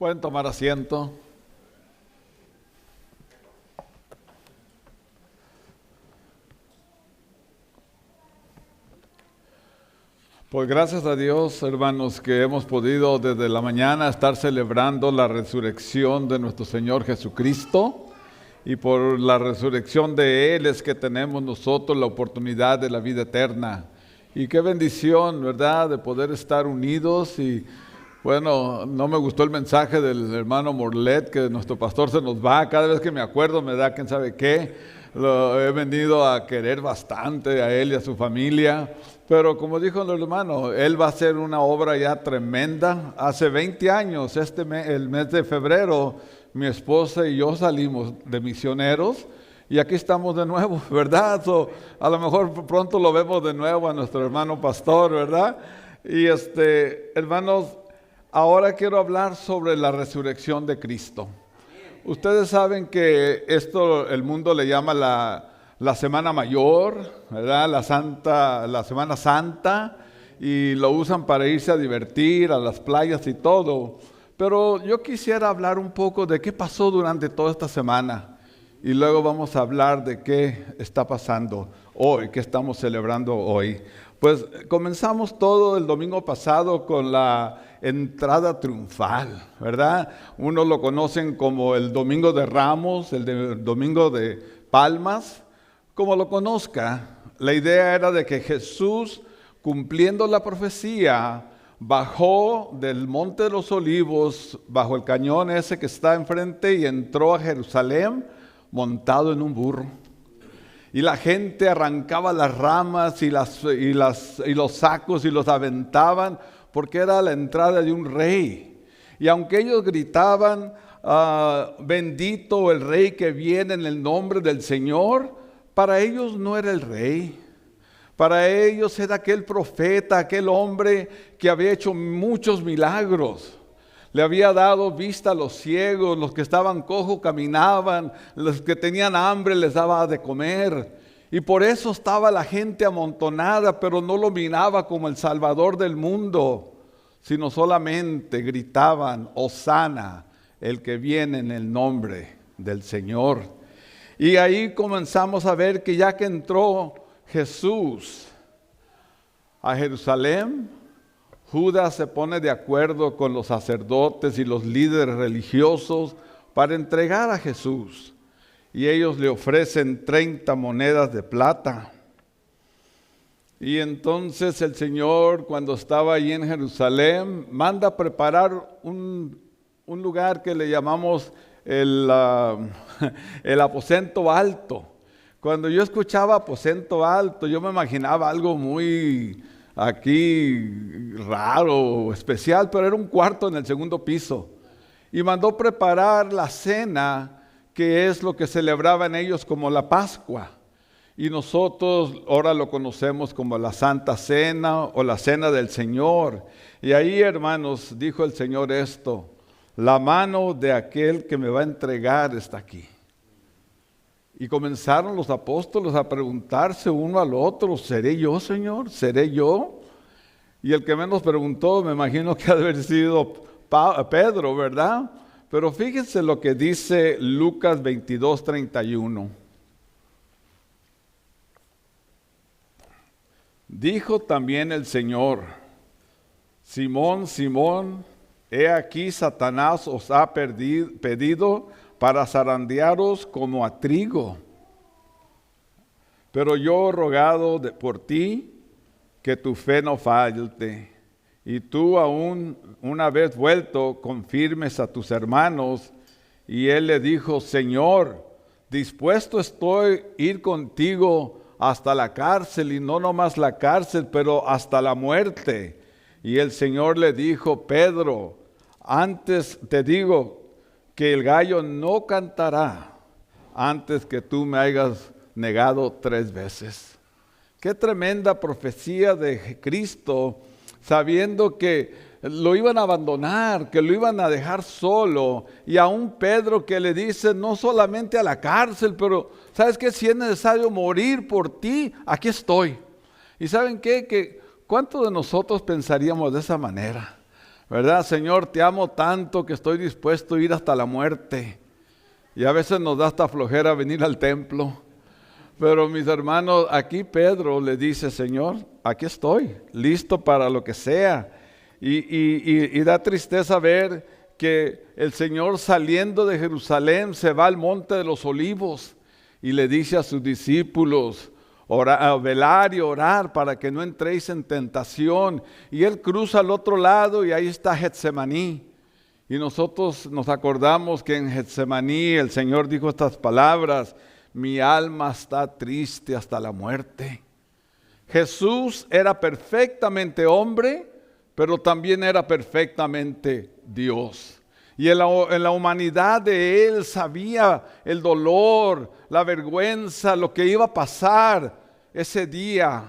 Pueden tomar asiento. Pues gracias a Dios, hermanos, que hemos podido desde la mañana estar celebrando la resurrección de nuestro Señor Jesucristo. Y por la resurrección de Él es que tenemos nosotros la oportunidad de la vida eterna. Y qué bendición, ¿verdad?, de poder estar unidos. Y bueno, no me gustó el mensaje del hermano Morlet, que nuestro pastor se nos va. Cada vez que me acuerdo me da quién sabe qué. Lo he venido a querer bastante a él y a su familia. Pero como dijo el hermano, él va a hacer una obra ya tremenda. Hace 20 años, el mes de febrero, mi esposa y yo salimos de misioneros. Y aquí estamos de nuevo, ¿verdad? A lo mejor pronto lo vemos de nuevo a nuestro hermano pastor, ¿verdad? Y hermanos, ahora quiero hablar sobre la resurrección de Cristo. Ustedes saben que esto el mundo le llama la Semana Mayor, ¿verdad? La Semana Santa, y lo usan para irse a divertir a las playas y todo. Pero yo quisiera hablar un poco de qué pasó durante toda esta semana. Y luego vamos a hablar de qué está pasando hoy, qué estamos celebrando hoy. Pues comenzamos todo el domingo pasado con la entrada triunfal, ¿verdad? Unos lo conocen como el Domingo de Ramos, el Domingo de Palmas, como lo conozca. La idea era de que Jesús, cumpliendo la profecía, bajó del Monte de los Olivos, bajo el cañón ese que está enfrente, y entró a Jerusalén montado en un burro. Y la gente arrancaba las ramas y los sacos y los aventaban, porque era la entrada de un rey. Y aunque ellos gritaban, bendito el rey que viene en el nombre del Señor, para ellos no era el rey. Para ellos era aquel profeta, aquel hombre que había hecho muchos milagros. Le había dado vista a los ciegos, los que estaban cojos caminaban, los que tenían hambre les daba de comer. Y por eso estaba la gente amontonada, pero no lo miraba como el Salvador del mundo, sino solamente gritaban, Hosana, el que viene en el nombre del Señor. Y ahí comenzamos a ver que ya que entró Jesús a Jerusalén, Judas se pone de acuerdo con los sacerdotes y los líderes religiosos para entregar a Jesús. Y ellos le ofrecen 30 monedas de plata. Y entonces el Señor, cuando estaba allí en Jerusalén, manda a preparar un lugar que le llamamos el aposento alto. Cuando yo escuchaba aposento alto, yo me imaginaba algo muy aquí raro, especial, pero era un cuarto en el segundo piso. Y mandó preparar la cena, que es lo que celebraban ellos como la Pascua. Y nosotros ahora lo conocemos como la Santa Cena o la Cena del Señor. Y ahí, hermanos, dijo el Señor esto: la mano de aquel que me va a entregar está aquí. Y comenzaron los apóstoles a preguntarse uno al otro, ¿seré yo, Señor? ¿Seré yo? Y el que menos preguntó, me imagino que ha de haber sido Pedro, ¿verdad? Pero fíjense lo que dice Lucas 22:31. Dijo también el Señor: Simón, Simón, he aquí Satanás os ha pedido para zarandearos como a trigo. Pero yo he rogado por ti que tu fe no falte. Y tú aún una vez vuelto confirmes a tus hermanos. Y él le dijo: Señor, dispuesto estoy a ir contigo hasta la cárcel, y no nomás la cárcel, pero hasta la muerte. Y el Señor le dijo: Pedro, antes te digo que el gallo no cantará antes que tú me hayas negado 3 veces. Qué tremenda profecía de Cristo, sabiendo que lo iban a abandonar, que lo iban a dejar solo. Y aún Pedro, que le dice, no solamente a la cárcel, pero ¿sabes qué? Si es necesario morir por ti, aquí estoy. ¿Y saben qué? Que ¿cuántos de nosotros pensaríamos de esa manera? ¿verdad? Señor, te amo tanto que estoy dispuesto a ir hasta la muerte. Y a veces nos da hasta flojera venir al templo. Pero mis hermanos, aquí Pedro le dice, Señor, aquí estoy, listo para lo que sea. Y da tristeza ver que el Señor saliendo de Jerusalén se va al monte de los olivos y le dice a sus discípulos, velar y orar para que no entréis en tentación. Y Él cruza al otro lado y ahí está Getsemaní. Y nosotros nos acordamos que en Getsemaní el Señor dijo estas palabras, mi alma está triste hasta la muerte. Jesús era perfectamente hombre, pero también era perfectamente Dios. Y en la humanidad de Él sabía el dolor, la vergüenza, lo que iba a pasar ese día,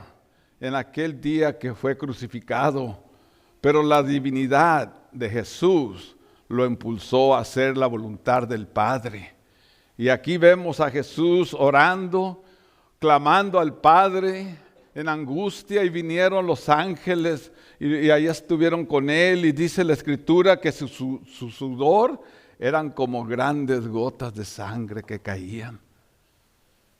en aquel día que fue crucificado. Pero la divinidad de Jesús lo impulsó a hacer la voluntad del Padre. Y aquí vemos a Jesús orando, clamando al Padre en angustia, y vinieron los ángeles y ahí estuvieron con Él, y dice la Escritura que su sudor eran como grandes gotas de sangre que caían.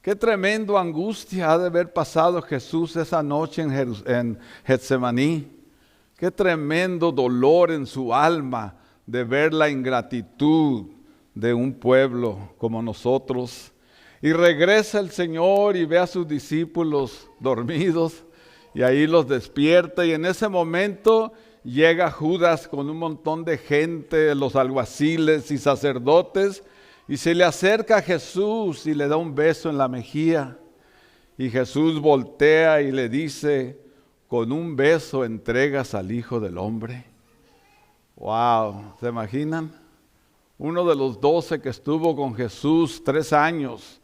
Qué tremendo angustia ha de haber pasado Jesús esa noche en Getsemaní. Qué tremendo dolor en su alma de ver la ingratitud de un pueblo como nosotros. Y regresa el Señor y ve a sus discípulos dormidos y ahí los despierta, y en ese momento llega Judas con un montón de gente, los alguaciles y sacerdotes, y se le acerca a Jesús y le da un beso en la mejilla. Y Jesús voltea y le dice, con un beso entregas al Hijo del Hombre. Wow, ¿se imaginan? Uno de los 12 que estuvo con Jesús 3 años,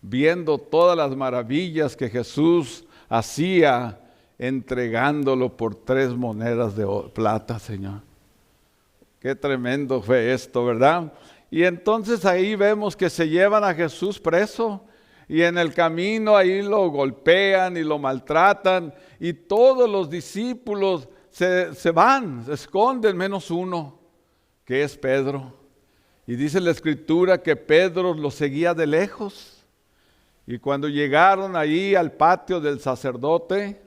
viendo todas las maravillas que Jesús hacía, entregándolo por 3 monedas de plata, Señor. Qué tremendo fue esto, ¿verdad? Y entonces ahí vemos que se llevan a Jesús preso, y en el camino ahí lo golpean y lo maltratan, y todos los discípulos se van, se esconden, menos uno, que es Pedro. Y dice la Escritura que Pedro lo seguía de lejos. Y cuando llegaron ahí al patio del sacerdote,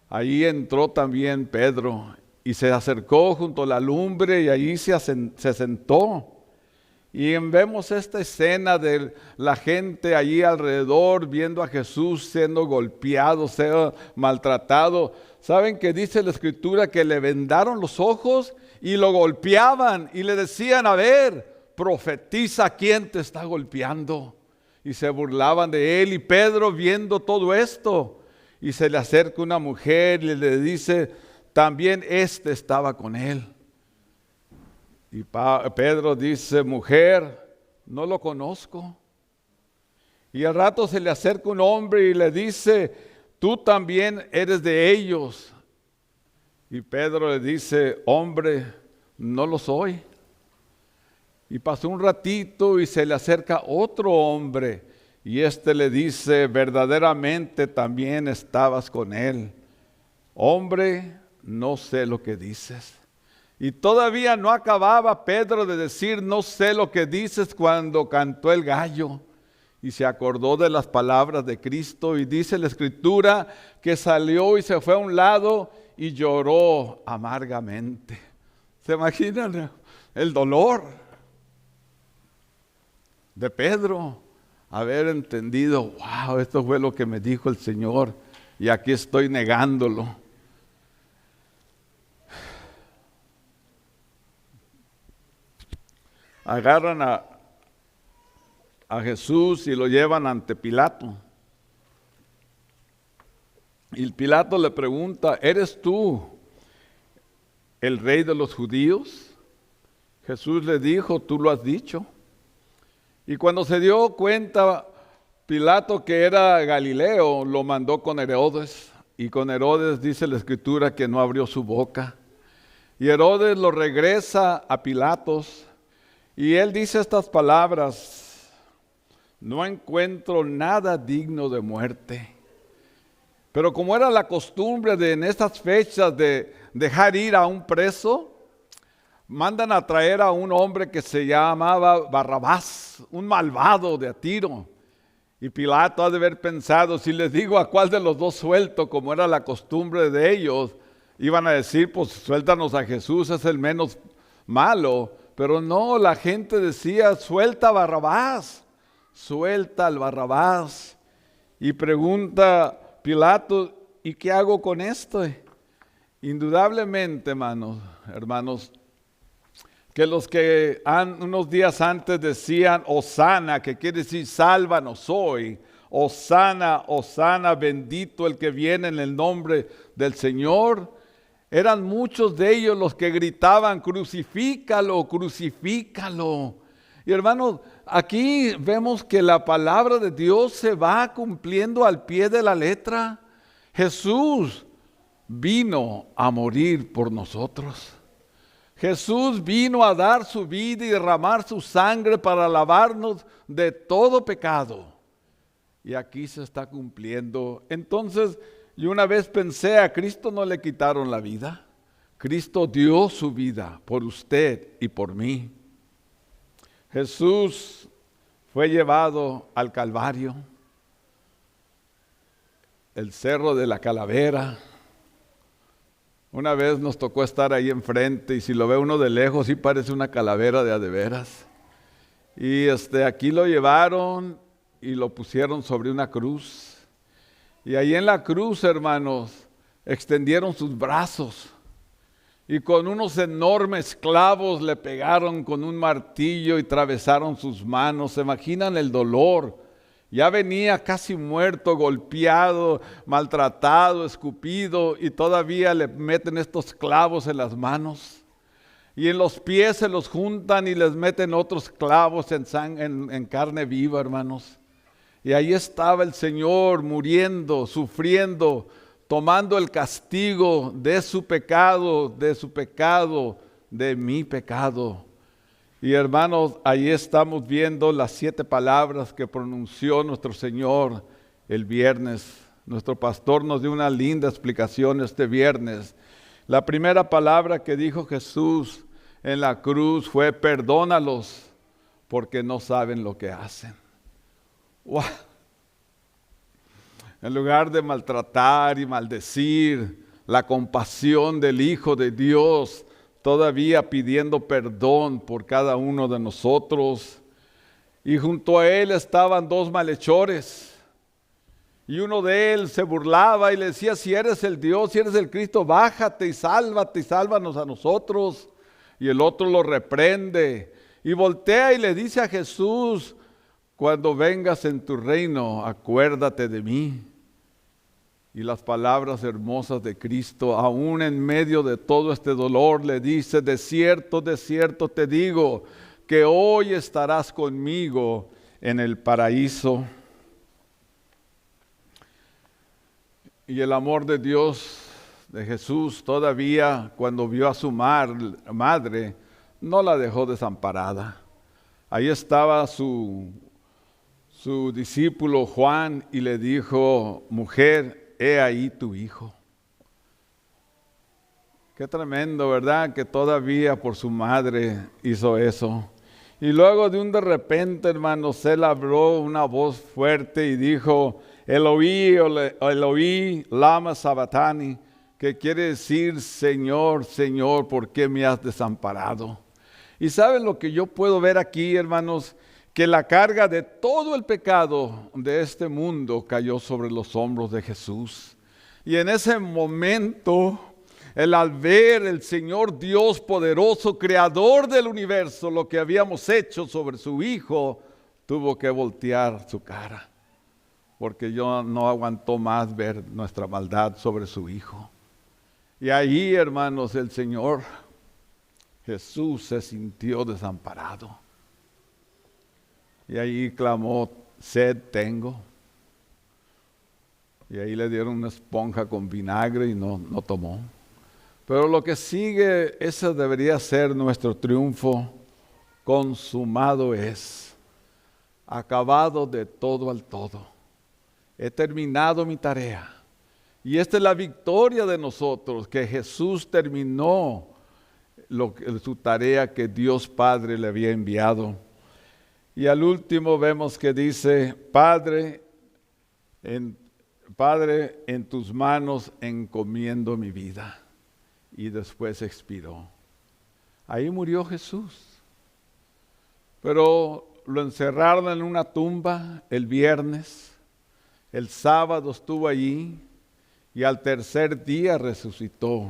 ahí entró también Pedro y se acercó junto a la lumbre y ahí se sentó. Y vemos esta escena de la gente allí alrededor viendo a Jesús siendo golpeado, siendo maltratado. ¿Saben que dice la Escritura que le vendaron los ojos y lo golpeaban y le decían, a ver, profetiza quién te está golpeando? Y se burlaban de él. Y Pedro, viendo todo esto, y se le acerca una mujer y le dice, también estaba con él. Y Pedro dice, mujer, no lo conozco. Y al rato se le acerca un hombre y le dice, tú también eres de ellos. Y Pedro le dice, hombre, no lo soy. Y pasó un ratito y se le acerca otro hombre y le dice, verdaderamente también estabas con él. Hombre, no sé lo que dices. Y todavía no acababa Pedro de decir, no sé lo que dices, cuando cantó el gallo. Y se acordó de las palabras de Cristo, y dice la Escritura que salió y se fue a un lado y lloró amargamente. ¿Se imaginan el dolor de Pedro? Haber entendido, wow, esto fue lo que me dijo el Señor y aquí estoy negándolo. Agarran a Jesús y lo llevan ante Pilato. Y Pilato le pregunta, ¿eres tú el rey de los judíos? Jesús le dijo, tú lo has dicho. Y cuando se dio cuenta Pilato que era Galileo, lo mandó con Herodes. Y con Herodes dice la Escritura que no abrió su boca. Y Herodes lo regresa a Pilatos. Y él dice estas palabras, no encuentro nada digno de muerte. Pero como era la costumbre en estas fechas de dejar ir a un preso, mandan a traer a un hombre que se llamaba Barrabás, un malvado de a tiro. Y Pilato ha de haber pensado, si les digo a cuál de los dos suelto, como era la costumbre de ellos, iban a decir, pues suéltanos a Jesús, es el menos malo. Pero no, la gente decía, suelta a Barrabás, suelta al Barrabás. Y pregunta Pilato, ¿y qué hago con esto? Indudablemente, hermanos, que los que unos días antes decían Hosana, que quiere decir sálvanos hoy, Hosana, Hosana, bendito el que viene en el nombre del Señor, eran muchos de ellos los que gritaban crucifícalo, crucifícalo. Y hermanos, aquí vemos que la palabra de Dios se va cumpliendo al pie de la letra. Jesús vino a morir por nosotros. Jesús vino a dar su vida y derramar su sangre para lavarnos de todo pecado. Y aquí se está cumpliendo. Entonces, yo una vez pensé, a Cristo no le quitaron la vida. Cristo dio su vida por usted y por mí. Jesús fue llevado al Calvario, el Cerro de la Calavera. Una vez nos tocó estar ahí enfrente y si lo ve uno de lejos sí parece una calavera de a de veras. Y aquí lo llevaron y lo pusieron sobre una cruz. Y ahí en la cruz, hermanos, extendieron sus brazos y con unos enormes clavos le pegaron con un martillo y atravesaron sus manos. ¿Se imaginan el dolor? Ya venía casi muerto, golpeado, maltratado, escupido y todavía le meten estos clavos en las manos. Y en los pies se los juntan y les meten otros clavos en carne viva, hermanos. Y ahí estaba el Señor muriendo, sufriendo, tomando el castigo de su pecado, de mi pecado. Y hermanos, ahí estamos viendo las 7 palabras que pronunció nuestro Señor el viernes. Nuestro pastor nos dio una linda explicación este viernes. La primera palabra que dijo Jesús en la cruz fue: perdónalos porque no saben lo que hacen. ¡Wow! En lugar de maltratar y maldecir, la compasión del Hijo de Dios, todavía pidiendo perdón por cada uno de nosotros. Y junto a él estaban 2 malhechores. Y uno de él se burlaba y le decía: si eres el Dios, si eres el Cristo, bájate y sálvanos a nosotros. Y el otro lo reprende y voltea y le dice a Jesús: cuando vengas en tu reino, acuérdate de mí. Y las palabras hermosas de Cristo, aún en medio de todo este dolor, le dice: de cierto te digo, que hoy estarás conmigo en el paraíso. Y el amor de Dios, de Jesús, todavía cuando vio a su madre, no la dejó desamparada. Ahí estaba su discípulo Juan y le dijo: mujer, he ahí tu hijo. Qué tremendo, ¿verdad? Que todavía por su madre hizo eso. Y luego de repente, hermanos, él habló una voz fuerte y dijo: Eloí, Eloí, lama sabachthani, que quiere decir: Señor, Señor, ¿por qué me has desamparado? Y ¿saben lo que yo puedo ver aquí, hermanos? Que la carga de todo el pecado de este mundo cayó sobre los hombros de Jesús. Y en ese momento, al ver el Señor Dios poderoso, creador del universo, lo que habíamos hecho sobre su Hijo, tuvo que voltear su cara, porque no aguantó más ver nuestra maldad sobre su Hijo. Y ahí, hermanos, el Señor Jesús se sintió desamparado. Y ahí clamó: sed tengo. Y ahí le dieron una esponja con vinagre y no tomó. Pero lo que sigue, ese debería ser nuestro triunfo. Consumado es. Acabado de todo al todo. He terminado mi tarea. Y esta es la victoria de nosotros, que Jesús terminó su tarea que Dios Padre le había enviado. Y al último vemos que dice, Padre, en tus manos encomiendo mi vida. Y después expiró. Ahí murió Jesús. Pero lo encerraron en una tumba el viernes. El sábado estuvo allí y al tercer día resucitó.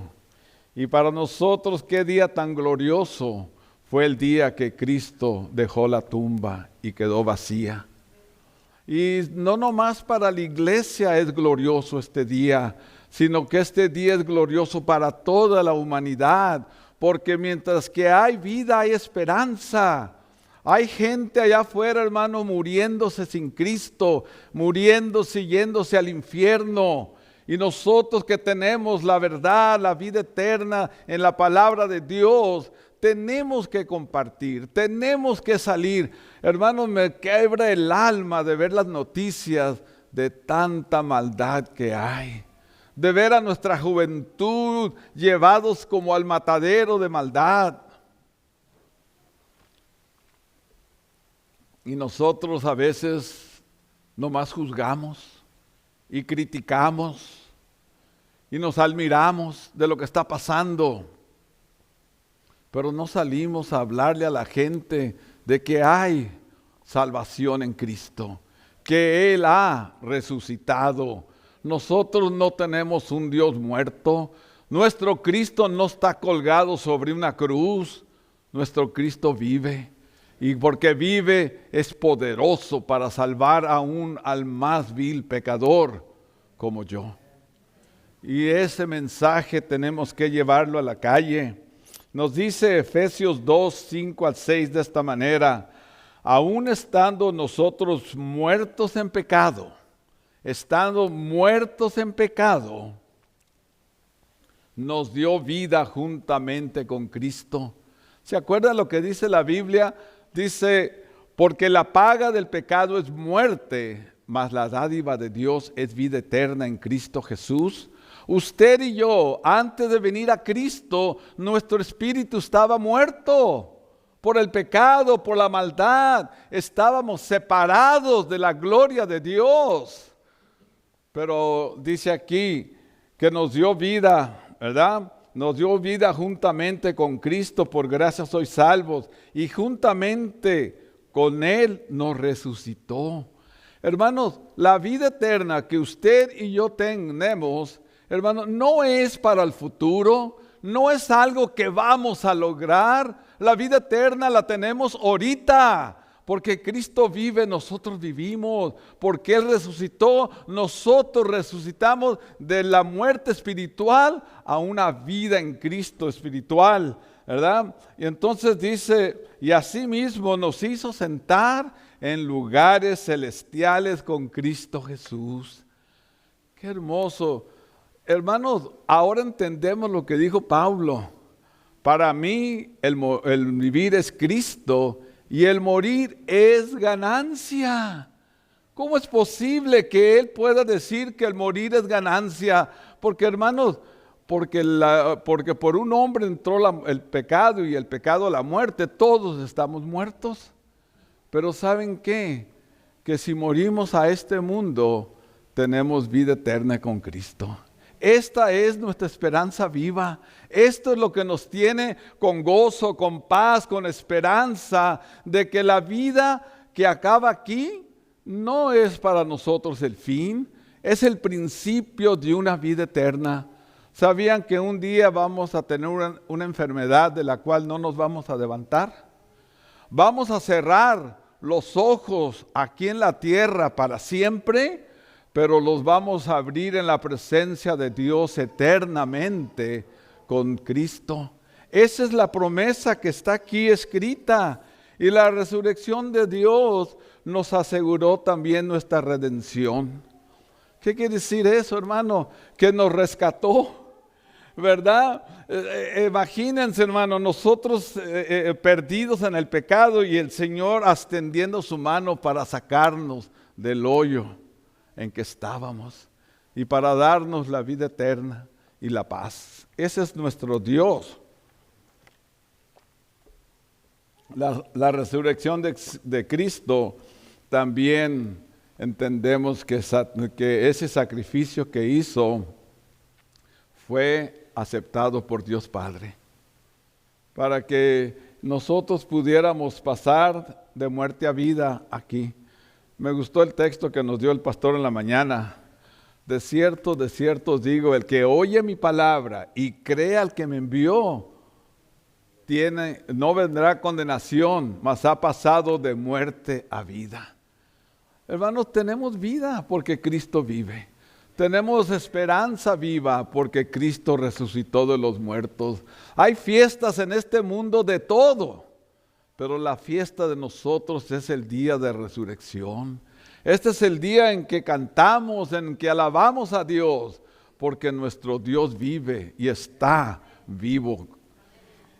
Y para nosotros, qué día tan glorioso fue el día que Cristo dejó la tumba y quedó vacía. Y no nomás para la iglesia es glorioso este día, sino que este día es glorioso para toda la humanidad, porque mientras que hay vida hay esperanza. Hay gente allá afuera, hermano, muriéndose sin Cristo, muriéndose, yéndose al infierno. Y nosotros que tenemos la verdad, la vida eterna en la palabra de Dios, tenemos que compartir, tenemos que salir. Hermanos, me quiebra el alma de ver las noticias de tanta maldad que hay. De ver a nuestra juventud llevados como al matadero de maldad. Y nosotros a veces nomás juzgamos y criticamos y nos admiramos de lo que está pasando. Pero no salimos a hablarle a la gente de que hay salvación en Cristo, que Él ha resucitado. Nosotros no tenemos un Dios muerto. Nuestro Cristo no está colgado sobre una cruz. Nuestro Cristo vive. Y porque vive es poderoso para salvar aún al más vil pecador como yo. Y ese mensaje tenemos que llevarlo a la calle. Nos dice Efesios 2, 5 al 6 de esta manera. Aún estando nosotros muertos en pecado, nos dio vida juntamente con Cristo. ¿Se acuerdan lo que dice la Biblia? Dice, porque la paga del pecado es muerte, mas la dádiva de Dios es vida eterna en Cristo Jesús. Usted y yo, antes de venir a Cristo, nuestro espíritu estaba muerto por el pecado, por la maldad. Estábamos separados de la gloria de Dios. Pero dice aquí que nos dio vida, ¿verdad? Nos dio vida juntamente con Cristo, por gracia sois salvos, y juntamente con Él nos resucitó. Hermanos, la vida eterna que usted y yo tenemos, hermanos, no es para el futuro, no es algo que vamos a lograr. La vida eterna la tenemos ahorita. Porque Cristo vive, nosotros vivimos. Porque Él resucitó, nosotros resucitamos de la muerte espiritual a una vida en Cristo espiritual, ¿verdad? Y entonces dice, y asimismo nos hizo sentar en lugares celestiales con Cristo Jesús. Qué hermoso. Hermanos, ahora entendemos lo que dijo Pablo. Para mí el vivir es Cristo y el morir es ganancia. ¿Cómo es posible que Él pueda decir que el morir es ganancia? Porque hermanos, porque por un hombre entró el pecado y el pecado la muerte, todos estamos muertos. Pero ¿saben qué? Que si morimos a este mundo, tenemos vida eterna con Cristo. Esta es nuestra esperanza viva. Esto es lo que nos tiene con gozo, con paz, con esperanza de que la vida que acaba aquí no es para nosotros el fin, es el principio de una vida eterna. ¿Sabían que un día vamos a tener una enfermedad de la cual no nos vamos a levantar? Vamos a cerrar los ojos aquí en la tierra para siempre, pero los vamos a abrir en la presencia de Dios eternamente con Cristo. Esa es la promesa que está aquí escrita. Y la resurrección de Dios nos aseguró también nuestra redención. ¿Qué quiere decir eso, hermano? Que nos rescató, ¿verdad? Imagínense, hermano, nosotros perdidos en el pecado y el Señor extendiendo su mano para sacarnos del hoyo en que estábamos y para darnos la vida eterna y la paz. Ese es nuestro Dios. la resurrección de Cristo, también entendemos que ese sacrificio que hizo fue aceptado por Dios Padre, para que nosotros pudiéramos pasar de muerte a vida aquí. Me gustó el texto que nos dio el pastor en la mañana. De cierto os digo, el que oye mi palabra y cree al que me envió, no vendrá condenación, mas ha pasado de muerte a vida. Hermanos, tenemos vida porque Cristo vive. Tenemos esperanza viva porque Cristo resucitó de los muertos. Hay fiestas en este mundo de todo, pero la fiesta de nosotros es el día de resurrección. Este es el día en que cantamos, en que alabamos a Dios, porque nuestro Dios vive y está vivo.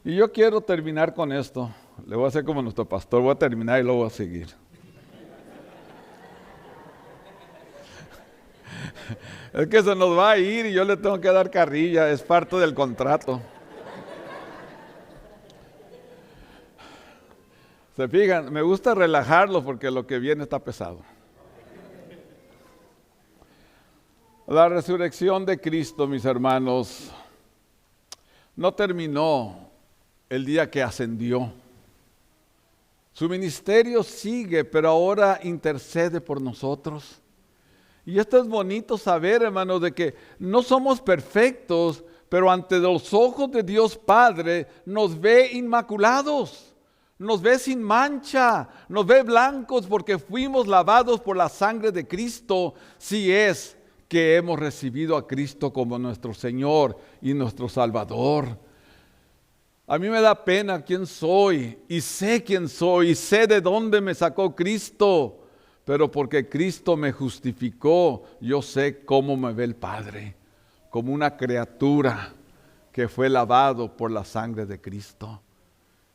Y yo quiero terminar con esto. Le voy a hacer como nuestro pastor, voy a terminar y luego voy a seguir. Es que se nos va a ir y yo le tengo que dar carrilla, es parte del contrato. Se fijan, me gusta relajarlo porque lo que viene está pesado. La resurrección de Cristo, mis hermanos, no terminó el día que ascendió. Su ministerio sigue, pero ahora intercede por nosotros. Y esto es bonito saber, hermanos, de que no somos perfectos, pero ante los ojos de Dios Padre nos ve inmaculados, nos ve sin mancha, nos ve blancos porque fuimos lavados por la sangre de Cristo, si es que hemos recibido a Cristo como nuestro Señor y nuestro Salvador. A mí me da pena quién soy y sé quién soy y sé de dónde me sacó Cristo. Pero porque Cristo me justificó, yo sé cómo me ve el Padre, como una criatura que fue lavado por la sangre de Cristo.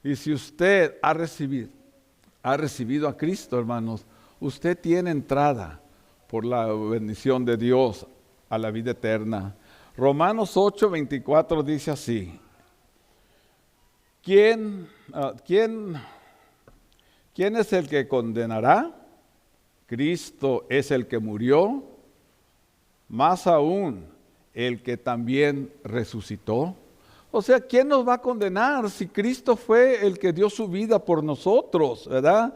Y si usted ha recibido a Cristo, hermanos, usted tiene entrada por la bendición de Dios a la vida eterna. Romanos 8:24 dice así: ¿Quién es el que condenará? Cristo es el que murió, más aún el que también resucitó. O sea, ¿quién nos va a condenar si Cristo fue el que dio su vida por nosotros, verdad?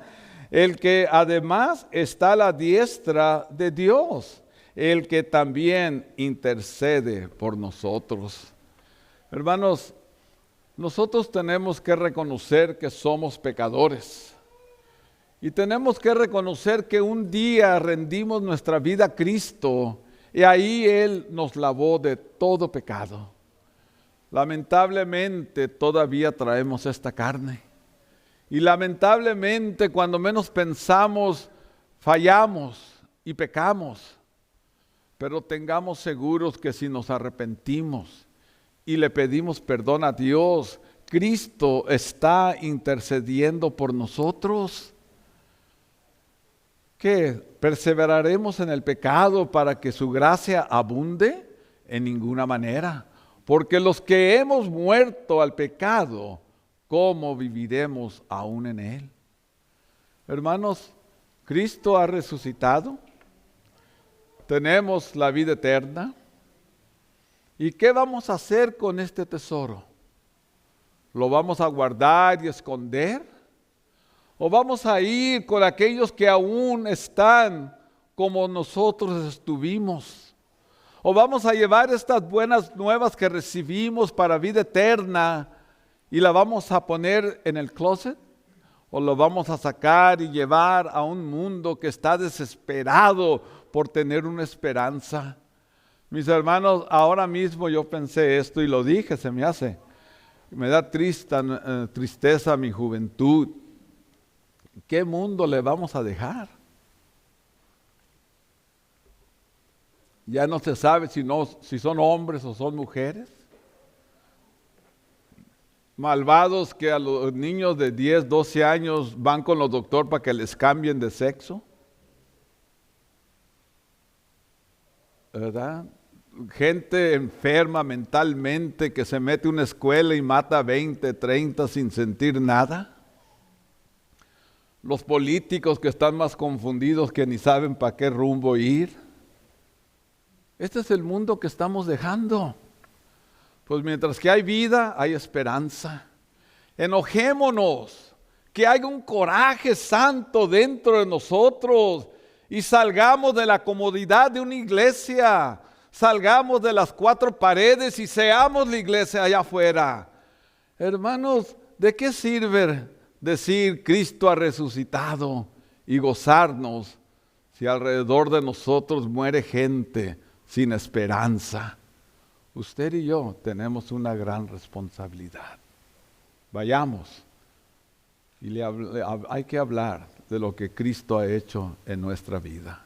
El que además está a la diestra de Dios, el que también intercede por nosotros. Hermanos, nosotros tenemos que reconocer que somos pecadores. Y tenemos que reconocer que un día rendimos nuestra vida a Cristo y ahí Él nos lavó de todo pecado. Lamentablemente todavía traemos esta carne. Y lamentablemente cuando menos pensamos, fallamos y pecamos. Pero tengamos seguros que si nos arrepentimos y le pedimos perdón a Dios, Cristo está intercediendo por nosotros. ¿Qué? ¿Perseveraremos en el pecado para que su gracia abunde? En ninguna manera. Porque los que hemos muerto al pecado, ¿cómo viviremos aún en él? Hermanos, Cristo ha resucitado. Tenemos la vida eterna. ¿Y qué vamos a hacer con este tesoro? ¿Lo vamos a guardar y esconder? ¿O vamos a ir con aquellos que aún están como nosotros estuvimos? ¿O vamos a llevar estas buenas nuevas que recibimos para vida eterna y la vamos a poner en el closet? ¿O lo vamos a sacar y llevar a un mundo que está desesperado por tener una esperanza? Mis hermanos, ahora mismo yo pensé esto y lo dije, se me hace. Me da tristeza mi juventud. ¿Qué mundo le vamos a dejar? Ya no se sabe si son hombres o son mujeres. Malvados que a los niños de 10, 12 años van con los doctores para que les cambien de sexo. ¿Verdad? Gente enferma mentalmente que se mete a una escuela y mata 20, 30 sin sentir nada. los políticos que están más confundidos que ni saben para qué rumbo ir. Este es el mundo que estamos dejando. Pues mientras que hay vida, hay esperanza. Enojémonos, que haya un coraje santo dentro de nosotros y salgamos de la comodidad de una iglesia, salgamos de las cuatro paredes y seamos la iglesia allá afuera. Hermanos, ¿de qué sirve decir Cristo ha resucitado y gozarnos si alrededor de nosotros muere gente sin esperanza? Usted y yo tenemos una gran responsabilidad. Vayamos y hay que hablar de lo que Cristo ha hecho en nuestra vida.